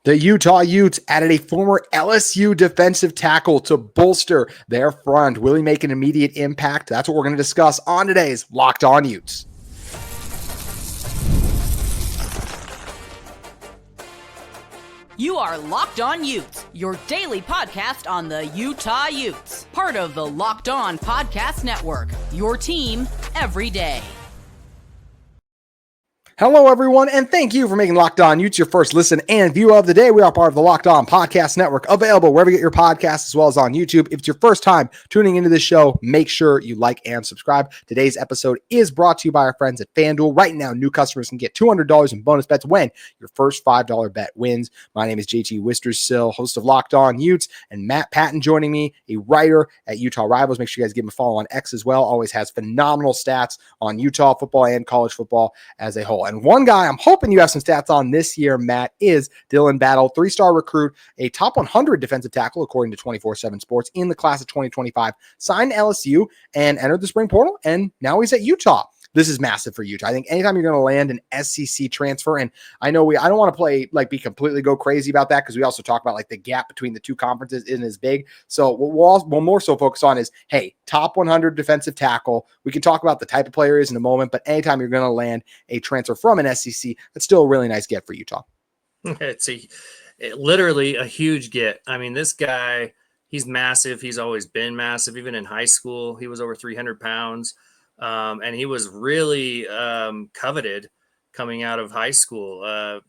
The Utah Utes added a former LSU defensive tackle to bolster their front. Will he make an immediate impact? That's what we're going to discuss on today's Locked On Utes. You are Locked On Utes, your daily podcast on the Utah Utes. Part of the Locked On Podcast Network, your team every day. Hello, everyone, and thank you for making Locked On Utes your first listen and view of the day. We are part of the Locked On Podcast Network, available wherever you get your podcasts, as well as on YouTube. If it's your first time tuning into this show, make sure you like and subscribe. Today's episode is brought to you by our friends at FanDuel. Right now, new customers can get $200 in bonus bets when your first $5 bet wins. My name is JT Wistrcill, host of Locked On Utes, and Matt Patton joining me, a writer at Utah Rivals. Make sure you guys give him a follow on X as well. Always has phenomenal stats on Utah football and college football as a whole. And one guy I'm hoping you have some stats on this year, Matt, is Dilan Battle, 3-star recruit, a top 100 defensive tackle, according to 24/7 Sports, in the class of 2025, signed LSU and entered the spring portal, and now he's at Utah. This is massive for Utah. I think anytime you're going to land an SEC transfer, and I know I don't want to be completely go crazy about that, because we also talk about the gap between the two conferences isn't as big. So what we'll more so focus on is, hey, top 100 defensive tackle. We can talk about the type of player is in a moment, but anytime you're going to land a transfer from an SEC, that's still a really nice get for Utah. It's literally a huge get. I mean, this guy, he's massive. He's always been massive. Even in high school, he was over 300 pounds. And he was really coveted coming out of high school.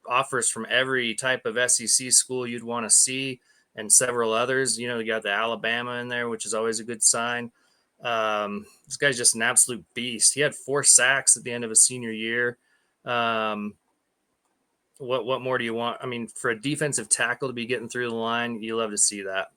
Offers from every type of SEC school you'd want to see, and several others. You got the Alabama in there, which is always a good sign. This guy's just an absolute beast. He had 4 sacks at the end of his senior year. What more do you want? I mean, for a defensive tackle to be getting through the line, you love to see that.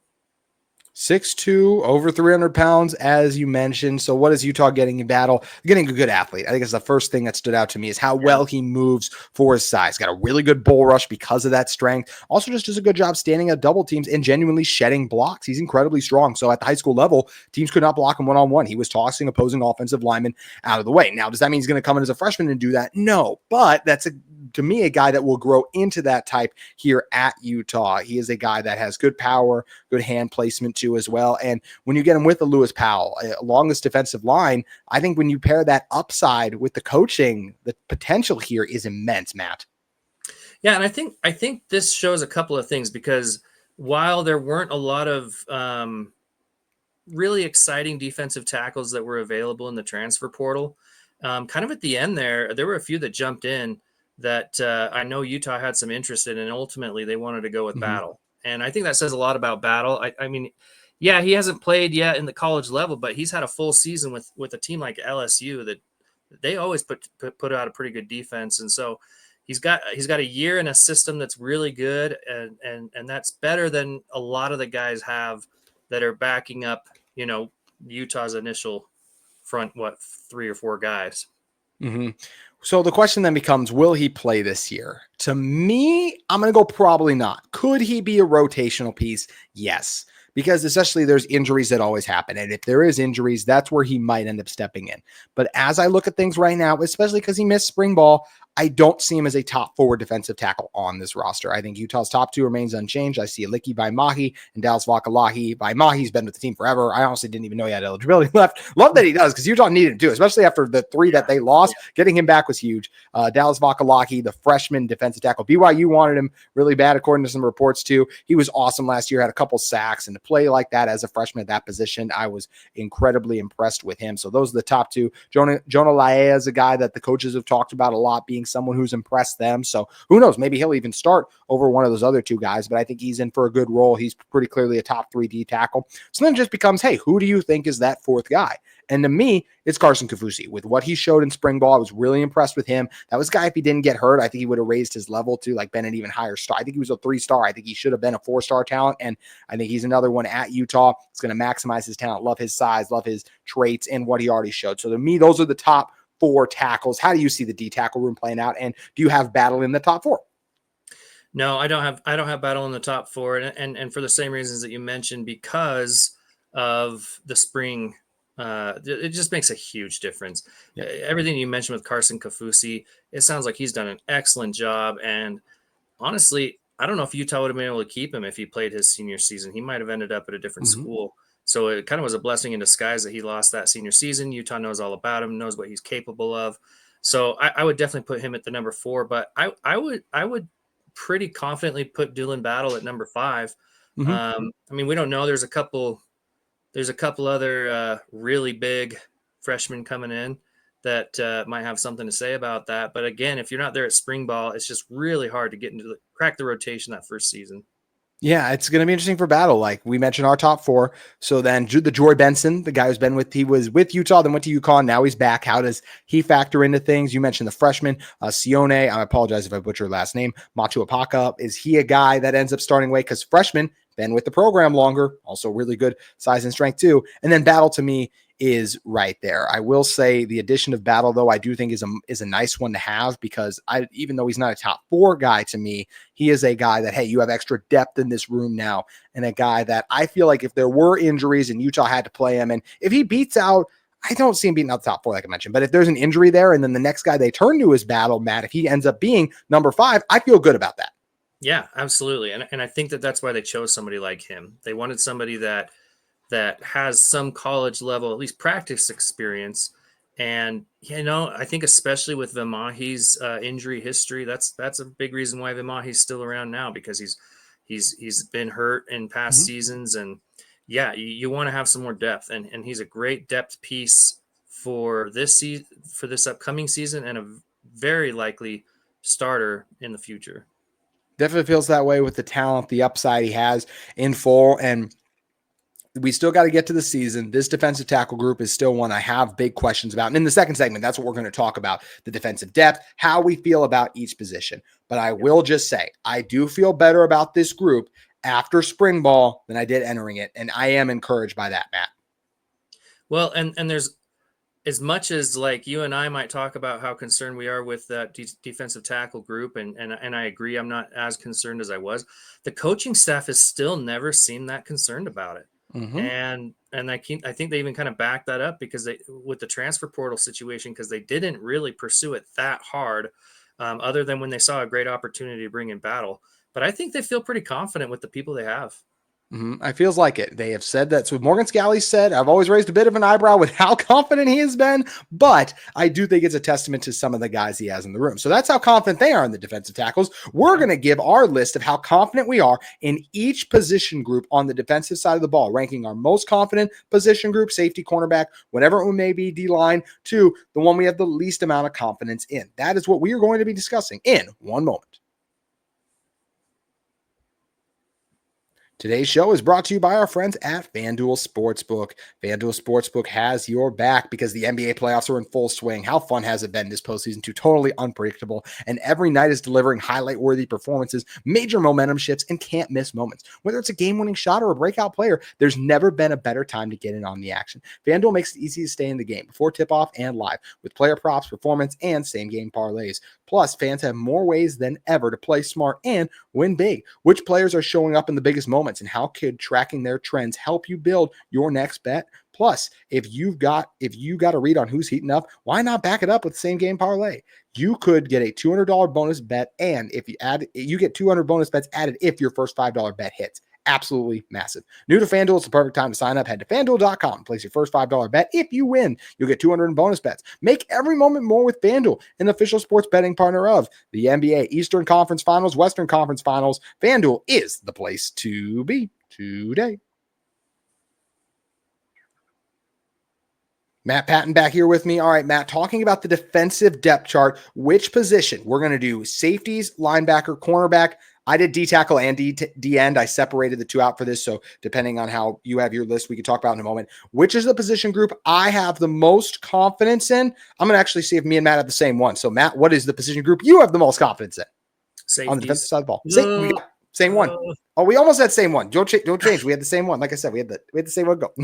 6'2", over 300 pounds, as you mentioned. So what is Utah getting in Battle? Getting a good athlete. I think it's the first thing that stood out to me is how well he moves for his size. Got a really good bull rush because of that strength. Also just does a good job standing at double teams and genuinely shedding blocks. He's incredibly strong. So at the high school level, teams could not block him one-on-one. He was tossing opposing offensive linemen out of the way. Now, does that mean he's going to come in as a freshman and do that? No, but that's to me, a guy that will grow into that type here at Utah. He is a guy that has good power, good hand placement too as well. And when you get him with the Lewis Powell along this defensive line, I think when you pair that upside with the coaching, the potential here is immense, Matt. Yeah, and I think this shows a couple of things, because while there weren't a lot of really exciting defensive tackles that were available in the transfer portal, kind of at the end there were a few that jumped in that I know Utah had some interest in, and ultimately they wanted to go with Battle. And I think that says a lot about Battle. I mean, yeah, he hasn't played yet in the college level, but he's had a full season with a team like LSU that they always put out a pretty good defense. And so he's got a year in a system that's really good, and that's better than a lot of the guys have that are backing up, Utah's initial front, 3 or 4 guys. Mm-hmm. So the question then becomes, will he play this year? To me, I'm going to go probably not. Could he be a rotational piece? Yes, because especially there's injuries that always happen. And if there is injuries, that's where he might end up stepping in. But as I look at things right now, especially because he missed spring ball, I don't see him as a top forward defensive tackle on this roster. I think Utah's top 2 remains unchanged. I see Aliki by Mahi and Dallas Vakalahi by Mahi. He's been with the team forever. I honestly didn't even know he had eligibility left. Love that he does, because Utah needed him too, especially after the 3 that they lost. Getting him back was huge. Dallas Vakalahi, the freshman defensive tackle. BYU wanted him really bad, according to some reports too. He was awesome last year, had a couple sacks, and to play like that as a freshman at that position, I was incredibly impressed with him. So those are the top 2. Jonah Laea is a guy that the coaches have talked about a lot, being someone who's impressed them. So who knows? Maybe he'll even start over one of those other 2 guys, but I think he's in for a good role. He's pretty clearly a top 3 D tackle. So then it just becomes, hey, who do you think is that 4th guy? And to me, it's Carson Kaufusi. With what he showed in spring ball, I was really impressed with him. That was a guy, if he didn't get hurt, I think he would have raised his level to been an even higher star. I think he was a 3-star. I think he should have been a 4-star talent. And I think he's another one at Utah. It's going to maximize his talent. Love his size, love his traits, and what he already showed. So to me, those are the top 4 tackles. How do you see the D tackle room playing out? And do you have Battle in the top 4? No, I don't have Battle in the top 4. And for the same reasons that you mentioned, because of the spring It just makes a huge difference. Yeah. Everything you mentioned with Carson Kaufusi, it sounds like he's done an excellent job. And honestly, I don't know if Utah would have been able to keep him if he played his senior season. He might have ended up at a different school. So it kind of was a blessing in disguise that he lost that senior season. Utah knows all about him, knows what he's capable of. So I would definitely put him at the number 4, but I would pretty confidently put Dilan Battle at number 5. I mean, we don't know. There's a couple other really big freshmen coming in that might have something to say about that. But again, if you're not there at spring ball, it's just really hard to crack the rotation that first season. Yeah, it's going to be interesting for Battle. Like we mentioned, our top 4. So then the Joy Benson, the guy he was with Utah, then went to UConn. Now he's back. How does he factor into things? You mentioned the freshman, Sione. I apologize if I butchered last name. Matu Apaka. Is he a guy that ends up starting away? Because freshman, been with the program longer, also really good size and strength too. And then Battle to me is right there. I will say the addition of Battle, though, I do think is a nice one to have, because even though he's not a top 4 guy to me, he is a guy that, hey, you have extra depth in this room now, and a guy that I feel like if there were injuries and Utah had to play him, and if he beats out, I don't see him beating out the top 4, like I mentioned, but if there's an injury there and then the next guy they turn to is Battle, Matt, if he ends up being number 5, I feel good about that. Yeah, absolutely. And I think that's why they chose somebody like him. They wanted somebody that has some college level, at least practice experience. And, I think especially with Vimahi's injury history, that's a big reason why Vimahi's still around now, because he's been hurt in past seasons. And yeah, you want to have some more depth, and he's a great depth piece for this upcoming season, and a very likely starter in the future. Definitely feels that way with the talent, the upside he has in full. And we still got to get to the season. This defensive tackle group is still one I have big questions about. And in the second segment, that's what we're going to talk about, the defensive depth, how we feel about each position. But I will just say, I do feel better about this group after spring ball than I did entering it. And I am encouraged by that, Matt. Well, and there's, as much as like you and I might talk about how concerned we are with that defensive tackle group, and I agree, I'm not as concerned as I was. The coaching staff has still never seemed that concerned about it. And I think they even kind of backed that up because with the transfer portal situation, because they didn't really pursue it that hard, other than when they saw a great opportunity to bring in Battle. But I think they feel pretty confident with the people they have. I feels like it. They have said that. So Morgan Scally said, I've always raised a bit of an eyebrow with how confident he has been, but I do think it's a testament to some of the guys he has in the room. So that's how confident they are in the defensive tackles. We're going to give our list of how confident we are in each position group on the defensive side of the ball, ranking our most confident position group, safety, cornerback, whatever it may be, D-line, to the one we have the least amount of confidence in. That is what we are going to be discussing in one moment. Today's show is brought to you by our friends at FanDuel Sportsbook. FanDuel Sportsbook has your back because the NBA playoffs are in full swing. How fun has it been this postseason? Totally unpredictable. And every night is delivering highlight-worthy performances, major momentum shifts, and can't-miss moments. Whether it's a game-winning shot or a breakout player, there's never been a better time to get in on the action. FanDuel makes it easy to stay in the game before tip-off and live with player props, performance, and same-game parlays. Plus, fans have more ways than ever to play smart and win big. Which players are showing up in the biggest moments, and how could tracking their trends help you build your next bet? Plus, if you got a read on who's heating up, why not back it up with same game parlay? You could get a $200 bonus bet, and if you get 200 bonus bets added if your first $5 bet hits. Absolutely massive. New to FanDuel, it's the perfect time to sign up. Head to FanDuel.com. Place your first $5 bet. If you win, you'll get 200 in bonus bets. Make every moment more with FanDuel, an official sports betting partner of the NBA, Eastern Conference Finals, Western Conference Finals. FanDuel is the place to be today. Matt Patton back here with me. All right, Matt, talking about the defensive depth chart, which position? We're going to do safeties, linebacker, cornerback. I did D tackle and D end. I separated the two out for this. So depending on how you have your list, we can talk about in a moment. Which is the position group I have the most confidence in? I'm going to actually see if me and Matt have the same one. So Matt, what is the position group you have the most confidence in? Safeties. On the defensive side of the ball. Same one. Oh, we almost had same one. Don't change. We had the same one. Like I said, we had the same one go.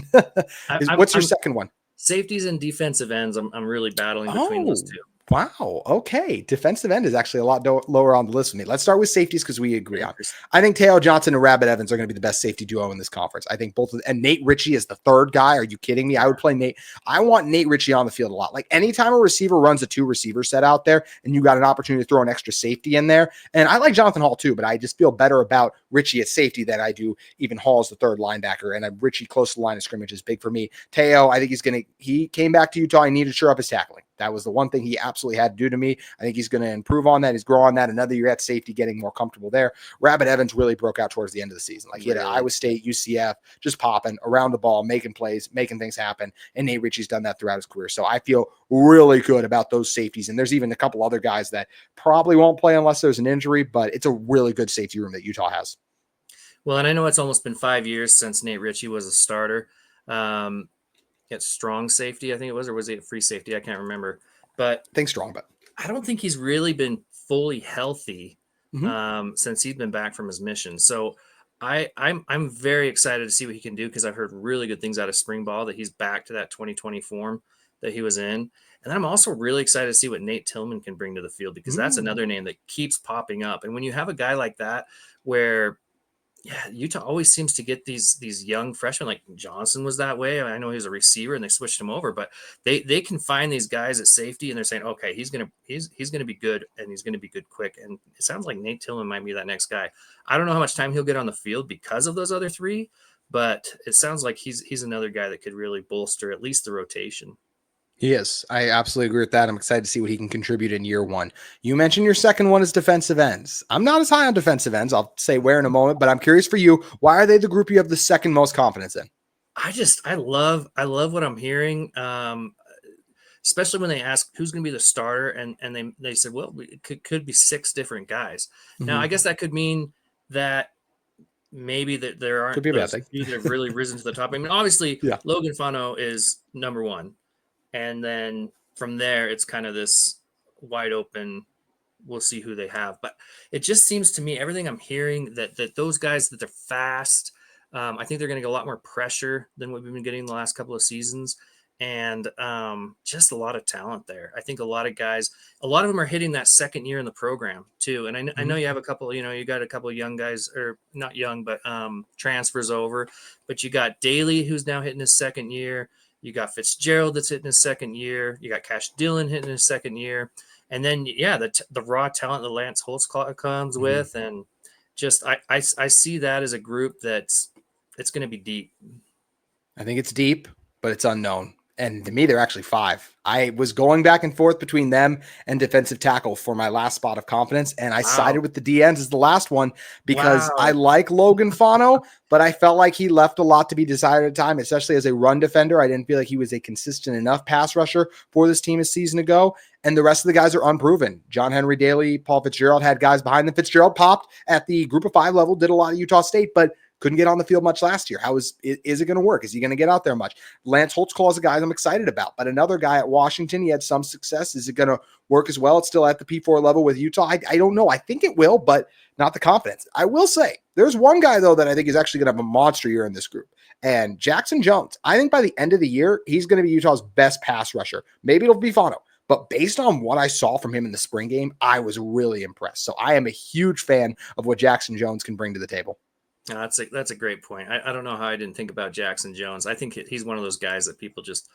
What's your second one? Safeties and defensive ends. I'm really battling between those two. Wow. Okay. Defensive end is actually a lot lower on the list with me. Let's start with safeties because we agree on. I think Teo Johnson and Rabbit Evans are going to be the best safety duo in this conference. I think both of them, and Nate Ritchie is the third guy. Are you kidding me? I would play Nate. I want Nate Ritchie on the field a lot. Like anytime a receiver runs a 2-receiver set out there and you got an opportunity to throw an extra safety in there. And I like Jonathan Hall too, but I just feel better about Ritchie at safety than I do even Hall as the third linebacker. And Ritchie close to the line of scrimmage is big for me. Teo, I think he came back to Utah. He needed to shore up his tackling. That was the one thing he absolutely had to do to me. I think he's going to improve on that. He's grow on that. Another year at safety, getting more comfortable there. Rabbit Evans really broke out towards the end of the season. Like he had Iowa State, UCF, just popping around the ball, making plays, making things happen. And Nate Ritchie's done that throughout his career. So I feel really good about those safeties. And there's even a couple other guys that probably won't play unless there's an injury, but it's a really good safety room that Utah has. Well, and I know it's almost been 5 years since Nate Ritchie was a starter. At strong safety, I think it was, or was he at free safety? I can't remember. But I think strong, but I don't think he's really been fully healthy since he's been back from his mission. So I'm very excited to see what he can do because I've heard really good things out of spring ball that he's back to that 2020 form that he was in. And then I'm also really excited to see what Nate Tillman can bring to the field because that's another name that keeps popping up. And when you have a guy like that where Utah always seems to get these young freshmen. Like Johnson was that way. I know he was a receiver and they switched him over, but they can find these guys at safety and they're saying, okay, he's gonna be good and he's gonna be good quick. And it sounds like Nate Tillman might be that next guy. I don't know how much time he'll get on the field because of those other three, but it sounds like he's another guy that could really bolster at least the rotation. He is. I absolutely agree with that. I'm excited to see what he can contribute in year one. You mentioned your second one is defensive ends. I'm not as high on defensive ends. I'll say where in a moment, but I'm curious for you. Why are they the group you have the second most confidence in? I love what I'm hearing. Especially when they ask who's going to be the starter and they said, well, it could be 6 different guys. Now, I guess that could mean that maybe that there aren't those few that have really risen to the top. I mean, obviously Logan Fano is number 1. And then from there, it's kind of this wide open. We'll see who they have. But it just seems to me, everything I'm hearing, that those guys, that they're fast. I think they're going to get a lot more pressure than what we've been getting the last couple of seasons. And just a lot of talent there. I think a lot of guys, a lot of them are hitting that second year in the program too. And I know you have a couple, you got a couple of young guys, or not young, but transfers over. But you got Daly, who's now hitting his second year. You got Fitzgerald that's hitting his second year. You got Cash Dillan hitting his second year. And then, the raw talent that Lance Holtz comes with. And just I see that as a group it's going to be deep. I think it's deep, but it's unknown. And to me, they're actually 5. I was going back and forth between them and defensive tackle for my last spot of confidence. And I sided with the DNs as the last one because I like Logan Fano, but I felt like he left a lot to be desired at time, especially as a run defender. I didn't feel like he was a consistent enough pass rusher for this team a season ago. And the rest of the guys are unproven. John Henry Daly, Paul Fitzgerald had guys behind them. Fitzgerald popped at the group of 5 level, did a lot of Utah State, but couldn't get on the field much last year. Is it going to work? Is he going to get out there much? Lance Holtz is a guy I'm excited about, but another guy at Washington, he had some success. Is it going to work as well? It's still at the P4 level with Utah. I don't know. I think it will, but not the confidence. I will say there's one guy though that I think is actually going to have a monster year in this group, and Jackson Jones. I think by the end of the year, he's going to be Utah's best pass rusher. Maybe it'll be Fano. But based on what I saw from him in the spring game, I was really impressed. So I am a huge fan of what Jackson Jones can bring to the table. No, that's a great point. I don't know how I didn't think about Jackson Jones. I think he's one of those guys that people just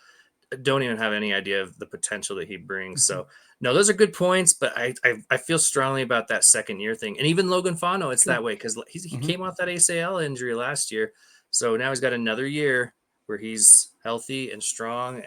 don't even have any idea of the potential that he brings. So no, those are good points, but I feel strongly about that second year thing. And even Logan Fano, it's that way because he came off that ACL injury last year. So now he's got another year where he's healthy and strong.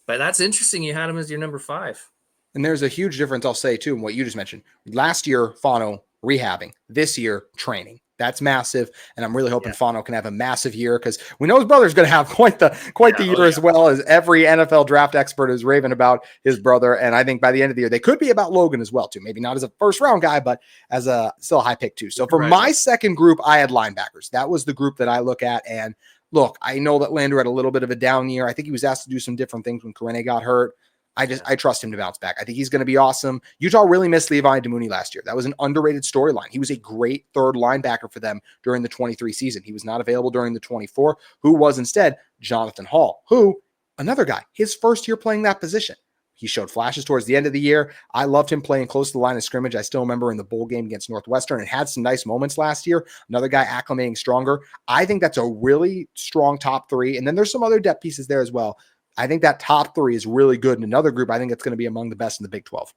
But that's interesting. You had him as your number 5. And there's a huge difference, I'll say, too, in what you just mentioned. Last year, Fano rehabbing. This year, training. That's massive, and I'm really hoping Fano can have a massive year because we know his brother's going to have quite the year as well, as every NFL draft expert is raving about his brother. And I think by the end of the year, they could be about Logan as well, too. Maybe not as a first-round guy, but as still a high pick, too. So for my second group, I had linebackers. That was the group that I look at, and look, I know that Lander had a little bit of a down year. I think he was asked to do some different things when Corene got hurt. I trust him to bounce back. I think he's going to be awesome. Utah really missed Levi Demooney last year. That was an underrated storyline. He was a great third linebacker for them during the 23 season. He was not available during the 24. Who was instead? Jonathan Hall, who, another guy, his first year playing that position. He showed flashes towards the end of the year. I loved him playing close to the line of scrimmage. I still remember in the bowl game against Northwestern and had some nice moments last year. Another guy acclimating stronger. I think that's a really strong top 3. And then there's some other depth pieces there as well. I think that top 3 is really good. And another group, I think it's going to be among the best in the Big 12.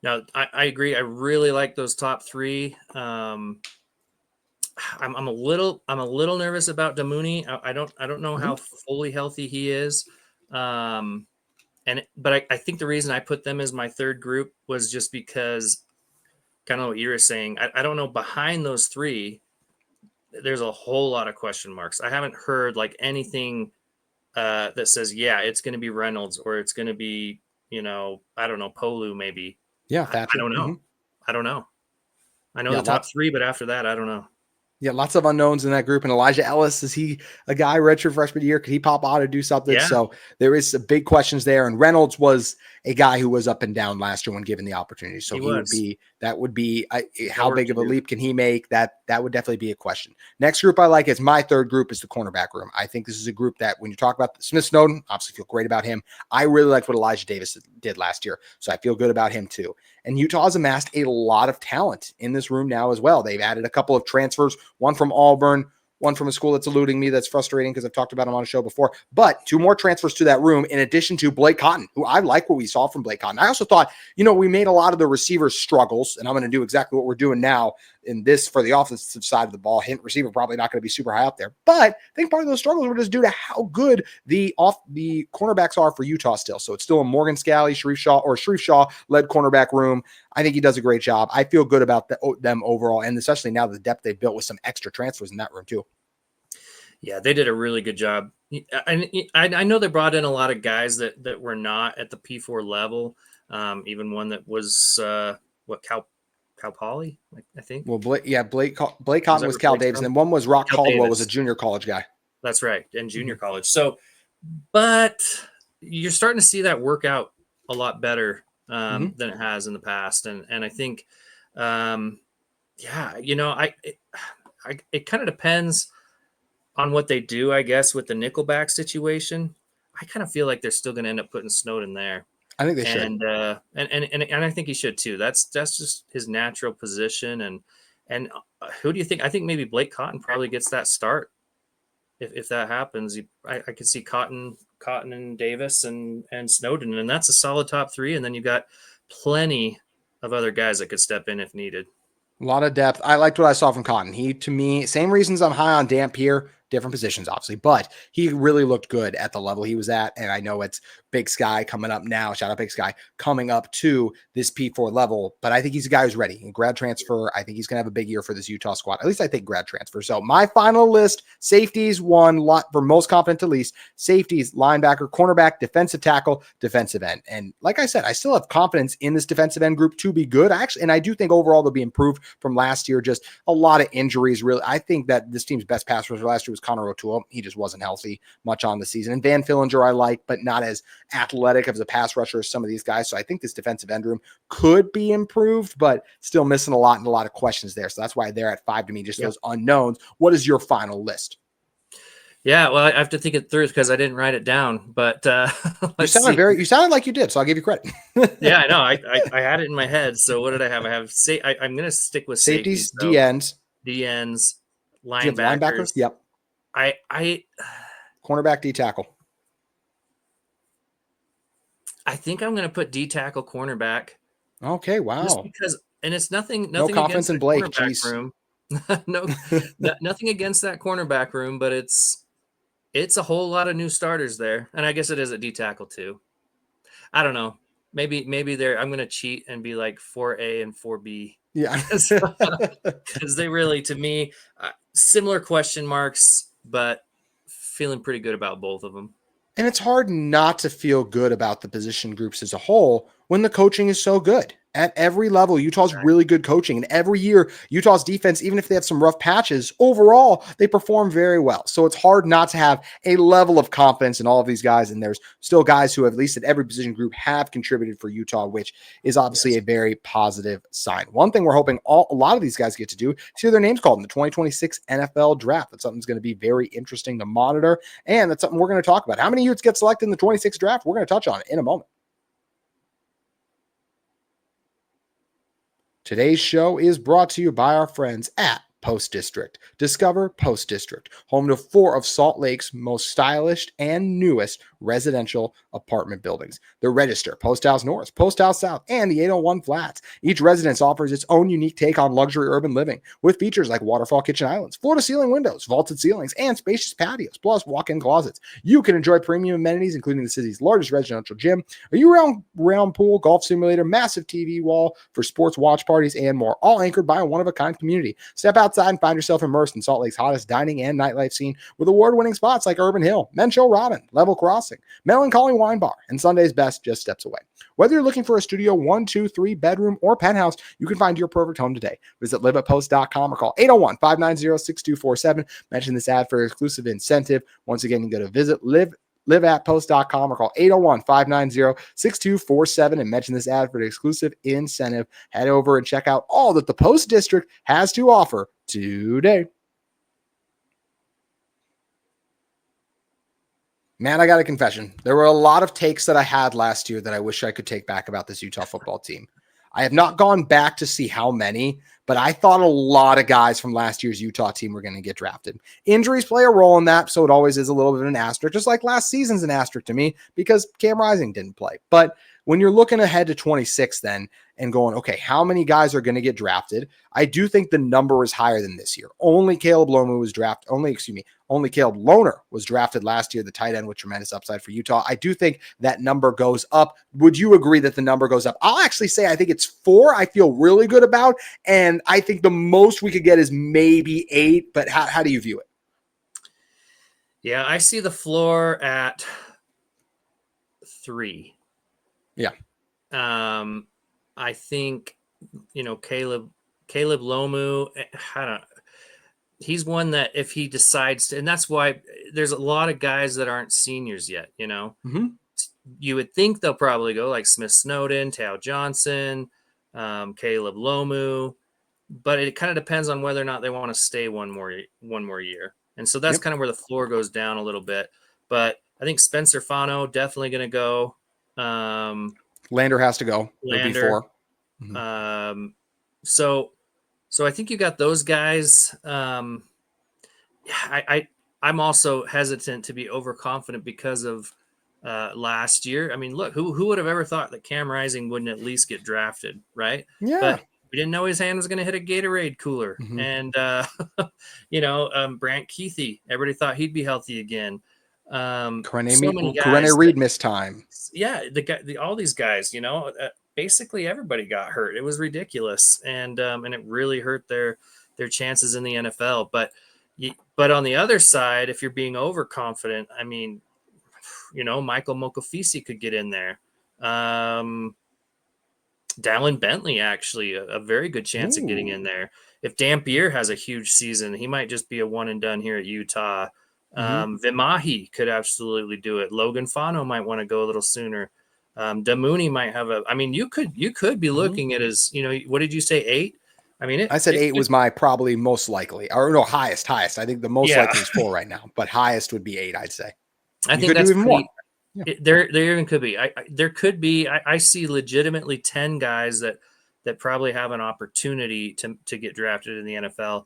Now, I agree. I really like those top 3. I'm a little nervous about Damuni. I don't know how fully healthy he is. But I think the reason I put them as my third group was just because kind of what you were saying. I don't know, behind those 3, there's a whole lot of question marks. I haven't heard like anything that says, yeah, it's going to be Reynolds or it's going to be, I don't know, Polu maybe. Yeah. I don't know. I don't know. I know the top 3, but after that, I don't know. Yeah, lots of unknowns in that group. And Elijah Ellis, is he a guy redshirt freshman year? Could he pop out or do something? Yeah. So there is some big questions there. And Reynolds was a guy who was up and down last year when given the opportunity. So that would be how big of a leap can he make? That would definitely be a question. Next group I like is my third group is the cornerback room. I think this is a group that when you talk about Smith Snowden, obviously feel great about him. I really like what Elijah Davis did last year. So I feel good about him too. And Utah has amassed a lot of talent in this room now as well. They've added a couple of transfers, one from Auburn, one from a school that's eluding me. That's frustrating because I've talked about him on a show before. But 2 more transfers to that room in addition to Blake Cotton, who I like what we saw from Blake Cotton. I also thought, we made a lot of the receivers struggles, and I'm going to do exactly what we're doing now in this for the offensive side of the ball. Hint receiver probably not going to be super high up there. But I think part of those struggles were just due to how good the cornerbacks are for Utah still. So it's still a Morgan Scalley, Sharif Shaw led cornerback room. I think he does a great job. I feel good about them overall, and especially now the depth they've built with some extra transfers in that room too. Yeah, they did a really good job. I know they brought in a lot of guys that were not at the P4 level. Even one that was Cal Poly, I think. Well, Blake Cotton was Cal Davis, and then one was Rock Caldwell, was a junior college guy. That's right, in junior college. So, but you're starting to see that work out a lot better than it has in the past, and I think, it kind of depends on what they do, I guess, with the nickelback situation. I kind of feel like they're still going to end up putting Snowden there. I think they should, and I think he should too. That's just his natural position. And who do you think? I think maybe Blake Cotton probably gets that start if that happens. I could see Cotton and Davis and Snowden, and that's a solid top 3. And then you got plenty of other guys that could step in if needed. A lot of depth. I liked what I saw from Cotton. He, to me, same reasons I'm high on Damp here. Different positions, obviously, but he really looked good at the level he was at. And I know it's Big Sky coming up now. Shout out Big Sky coming up to this P4 level. But I think he's a guy who's ready. And grad transfer, I think he's going to have a big year for this Utah squad. At least I think grad transfer. So my final list: safeties, one, for most confident to least. Safeties, linebacker, cornerback, defensive tackle, defensive end. And like I said, I still have confidence in this defensive end group to be good. And I do think overall they'll be improved from last year. Just a lot of injuries, really. I think that this team's best pass rusher last year was Connor O'Toole. He just wasn't healthy much on the season. And Van Fillinger I like, but not as athletic as a pass rusher as some of these guys. So I think this defensive end room could be improved, but still missing a lot and a lot of questions there. So that's why they're at 5 to me, just those unknowns. What is your final list? Yeah, well, I have to think it through because I didn't write it down. But you sounded like you did, so I'll give you credit. Yeah, I know. I had it in my head. So what did I have? I'm going to stick with safeties, so DNs, linebackers. Yep. I cornerback, D tackle. I think I'm going to put D tackle cornerback. Okay, wow. Just because, and it's nothing no confidence in Blake. Room. Nothing against that cornerback room, but it's a whole lot of new starters there, and I guess it is a D tackle too. I don't know. Maybe I'm going to cheat and be like 4A and 4B. Yeah, because they really, to me, similar question marks, but feeling pretty good about both of them. And it's hard not to feel good about the position groups as a whole when the coaching is so good. At every level, Utah's really good coaching. And every year, Utah's defense, even if they have some rough patches, overall, they perform very well. So it's hard not to have a level of confidence in all of these guys. And there's still guys who, at least at every position group, have contributed for Utah, which is obviously a very positive sign. One thing we're hoping a lot of these guys get to do is hear their names called in the 2026 NFL draft. That's something that's going to be very interesting to monitor. And that's something we're going to talk about. How many Utes get selected in the 26 draft? We're going to touch on it in a moment. Today's show is brought to you by our friends at Post District. Discover Post District, home to 4 of Salt Lake's most stylish and newest residential apartment buildings. They're registered Post House North, Post House South, and the 801 Flats. Each residence offers its own unique take on luxury urban living with features like waterfall kitchen islands, floor-to-ceiling windows, vaulted ceilings, and spacious patios, plus walk-in closets. You can enjoy premium amenities, including the city's largest residential gym, a year-round pool, golf simulator, massive TV wall for sports watch parties, and more, all anchored by a one-of-a-kind community. Step outside and find yourself immersed in Salt Lake's hottest dining and nightlife scene with award-winning spots like Urban Hill, Mencho Robin, Level Crossing, Melancholy Wine Bar, and Sunday's Best just steps away. Whether you're looking for a studio 1, 2, 3 bedroom or penthouse, you can find your perfect home today. Visit liveatpost.com or call 801-590-6247. Mention this ad for exclusive incentive. Once again, you can go to visit liveatpost.com or call 801-590-6247 and mention this ad for the exclusive incentive. Head over and check out all that the Post District has to offer today. Man, I got a confession. There were a lot of takes that I had last year that I wish I could take back about this Utah football team. I have not gone back to see how many, but I thought a lot of guys from last year's Utah team were going to get drafted. Injuries play a role in that, so it always is a little bit of an asterisk, just like last season's an asterisk to me because Cam Rising didn't play. But when you're looking ahead to 26 then and going, okay, how many guys are going to get drafted? I do think the number is higher than this year. Only Caleb Lomu was drafted. Only Caleb Lohner was drafted last year, the tight end with tremendous upside for Utah. I do think that number goes up. Would you agree that the number goes up? I'll actually say I think it's 4 I feel really good about, and I think the most we could get is maybe 8, but how do you view it? Yeah, I see the floor at 3. Yeah. I think, Caleb Lomu, he's one that if he decides to, and that's why there's a lot of guys that aren't seniors yet, Mm-hmm. You would think they'll probably go like Smith Snowden, Tao Johnson, Caleb Lomu, but it kind of depends on whether or not they want to stay one more year. And so that's kind of where the floor goes down a little bit, but I think Spencer Fano definitely going to go. Lander has to go. Lander. Mm-hmm. So I think you got those guys. I'm also hesitant to be overconfident because of last year. I mean, look, who would have ever thought that Cam Rising wouldn't at least get drafted, right? Yeah. But we didn't know his hand was going to hit a Gatorade cooler. Mm-hmm. And, Brant Keithy, everybody thought he'd be healthy again. Corene Reed missed time. Yeah, all these guys, basically everybody got hurt. It was ridiculous, and it really hurt their chances in the NFL. But on the other side, if you're being overconfident, I mean, Michael Mokofisi could get in there. Dallin Bentley, actually, a very good chance of getting in there. If Dampier has a huge season, he might just be a one and done here at Utah. Vimahi could absolutely do it. Logan Fano might want to go a little sooner. Damuni might have you could be looking at his, what did you say, 8? I mean, I said 8 was my probably most likely, or no, highest. I think the most likely is 4 right now, but highest would be 8, I'd say. I think that's even more. Yeah. There even could be. There could be. I see legitimately 10 guys that probably have an opportunity to get drafted in the NFL.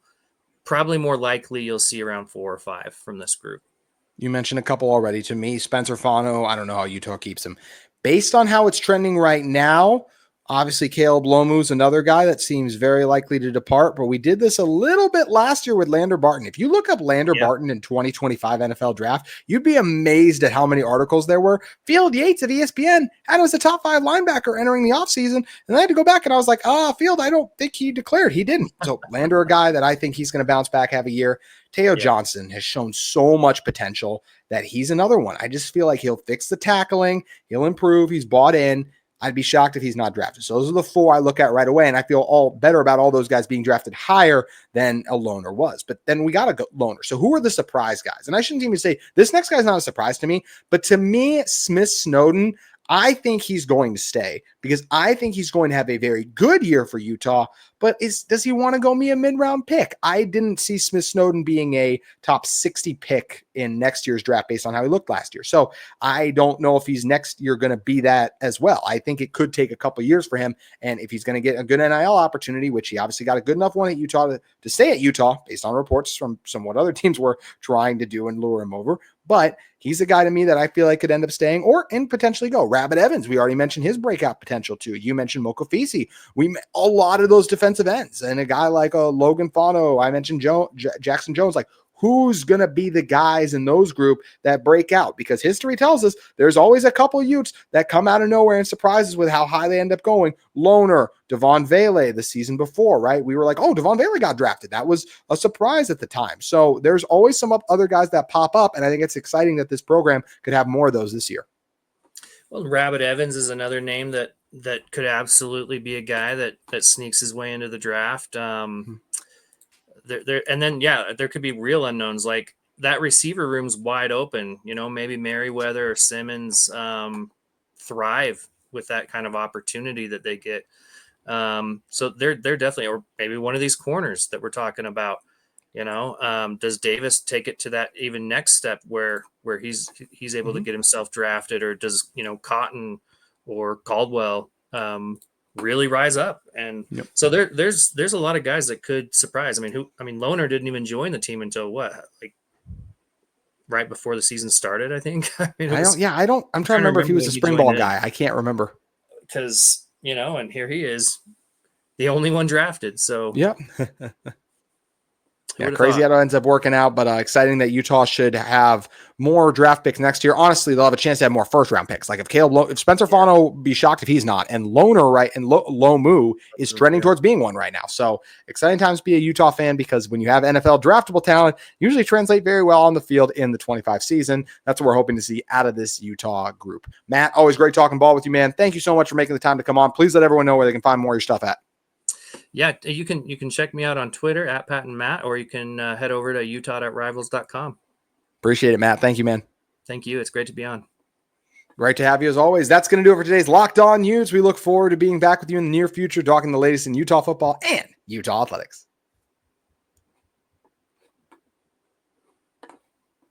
Probably more likely you'll see around 4 or 5 from this group. You mentioned a couple already. To me, Spencer Fano, I don't know how Utah keeps him. Based on how it's trending right now, obviously Caleb Lomu's another guy that seems very likely to depart, but we did this a little bit last year with Lander Barton. If you look up Lander Barton in 2025 NFL draft, you'd be amazed at how many articles there were. Field Yates of ESPN had him as a top 5 linebacker entering the offseason, and I had to go back and I was like, Field, I don't think he declared. He didn't. So Lander, a guy that I think he's going to bounce back, have a year. Tao Johnson has shown so much potential that he's another one. I just feel like he'll fix the tackling. He'll improve. He's bought in. I'd be shocked if he's not drafted. So those are the 4 I look at right away, and I feel all better about all those guys being drafted higher than a loner was. But then we got a loner. So who are the surprise guys? And I shouldn't even say this next guy's not a surprise to me, but to me, Smith Snowden, I think he's going to stay because I think he's going to have a very good year for Utah, but does he want to go me a mid-round pick? I didn't see Smith Snowden being a top 60 pick in next year's draft based on how he looked last year. So I don't know if he's next year going to be that as well. I think it could take a couple years for him. And if he's going to get a good NIL opportunity, which he obviously got a good enough one at Utah to stay at Utah based on reports from what other teams were trying to do and lure him over. But he's a guy to me that I feel like could end up staying and potentially go. Rabbit Evans, we already mentioned his breakout potential too. You mentioned Mokofisi. A lot of those defensive ends, and a guy like Logan Fano. I mentioned Jackson Jones. Like, who's going to be the guys in those group that break out? Because history tells us there's always a couple Utes that come out of nowhere and surprises with how high they end up going. Loner, Devon Vele the season before, right? We were like, oh, Devon Vele got drafted. That was a surprise at the time. So there's always some other guys that pop up, and I think it's exciting that this program could have more of those this year. Well, Rabbit Evans is another name that could absolutely be a guy that sneaks his way into the draft. There could be real unknowns, like that receiver room's wide open. Maybe Merriweather or Simmons thrive with that kind of opportunity that they get. So they're definitely, or maybe one of these corners that we're talking about. Does Davis take it to that even next step where he's able to get himself drafted, or does Cotton or Caldwell really rise up? And so there's a lot of guys that could surprise. Loner didn't even join the team until right before the season started, I think. I'm trying to remember if he was a spring ball guy. I can't remember. Because, and here he is, the only one drafted. So yeah. Yeah, crazy how it ends up working out, but exciting that Utah should have more draft picks next year. Honestly, they'll have a chance to have more first-round picks. Like if Spencer Fano, be shocked if he's not, and Loner, right, and Lomu is trending towards being one right now. So exciting times to be a Utah fan, because when you have NFL draftable talent, usually translate very well on the field in the 25 season. That's what we're hoping to see out of this Utah group. Matt, always great talking ball with you, man. Thank you so much for making the time to come on. Please let everyone know where they can find more of your stuff at. Yeah, you can check me out on Twitter at Patton Matt, or you can head over to utah.rivals.com. Appreciate it, Matt. Thank you, man. Thank you. It's great to be on. Great to have you as always. That's going to do it for today's Locked On Utes. We look forward to being back with you in the near future, talking the latest in Utah football and Utah athletics.